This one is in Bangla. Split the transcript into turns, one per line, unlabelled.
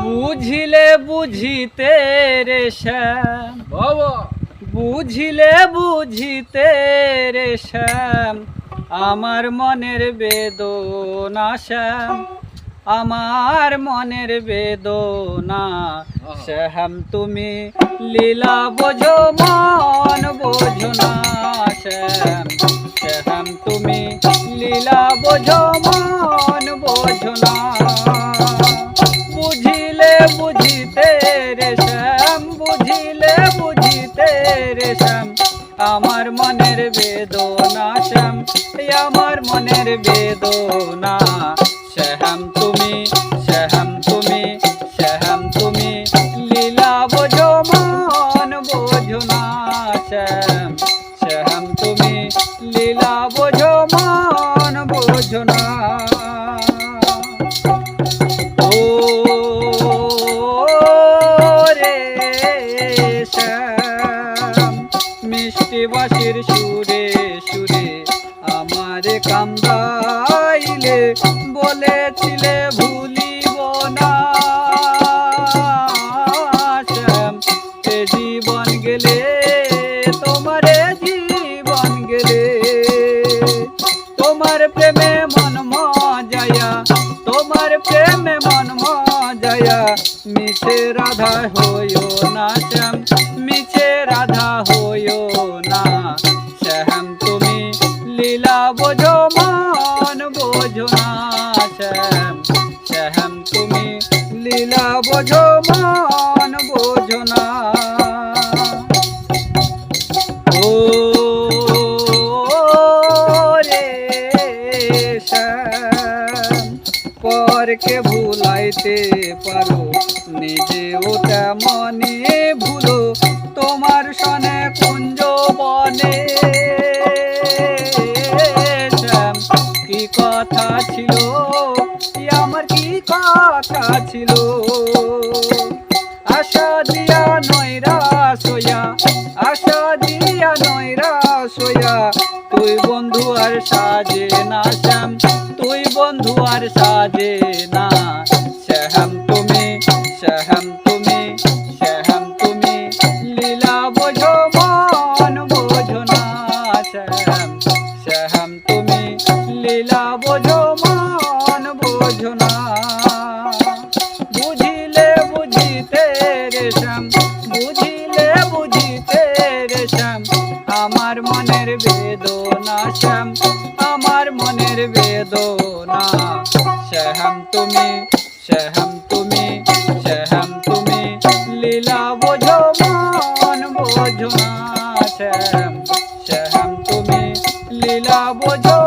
বুঝিলে বুঝিতে রে শ্যাম
বাবা
বুঝিলে বুঝিতে রে শ্যাম আমার মনের বেদনা শ্যাম আমার মনের বেদনা শ্যাম তুমি লীলা বোঝো মন বোঝো না শ্যাম শ্যাম তুমি লীলা বোঝো মন বোঝো না বুঝিলে বুঝিতে রে শ্যাম বুঝিলে বুঝিতে রে শ্যাম আমার মনের বেদনা শ্যাম আমার মনের বেদনা শ্যাম তুমি শ্যাম তুমি শ্যাম তুমি লীলা বোঝো মন বোঝো না শ্যাম শ্যাম তুমি লীলা বোঝো মন বোঝো না ও রে শ্যাম মিষ্টি বাঁশির সুরে সুরে আমারে কান্দাইলে বলেছিলে ভুলিব না শ্যাম এ জীবন গেলে তোমারে জীবন গেলে তোমার প্রেমে মন মজায়া তোমার প্রেমে মন মজায়া মিছে রাধা হইও না শ্যাম মিছে রাধা হইও না শ্যাম তুমি লীলা বোঝো মন বোঝো না শ্যাম শ্যাম তুমি লীলা বোঝো মন বোঝো না ও রে শ্যাম পরকে ভুলাইতে পারো নিজেও তেমনি ভুলো তোমার সনে কুঞ্জ বনে শ্যাম কি কথা ছিল আমার কি কথা ছিল আশা দিয়া নয়রা সোয়া আশা দিয়া নয়রা সোয়া তুই বন্ধু আর সাজে না শ্যাম তুই বন্ধু আর সাজে না শ্যাম তুমি শ্যাম তুমি শ্যাম তুমি লীলা বোঝো মন বোঝো না শ্যাম শ্যাম তুমি লীলা বোঝো মন বোঝো না বুঝিলে বুঝিতে রে শ্যাম বুঝিলে বুঝিতে রে শ্যাম আমার মনের বেদনা শ্যাম আমার মনের বেদনা শ্যাম তুমি শ্যাম তুমি শ্যাম তুমি লীলা বোঝো মন বোঝো না শ্যাম শ্যাম তুমি লীলা বোঝো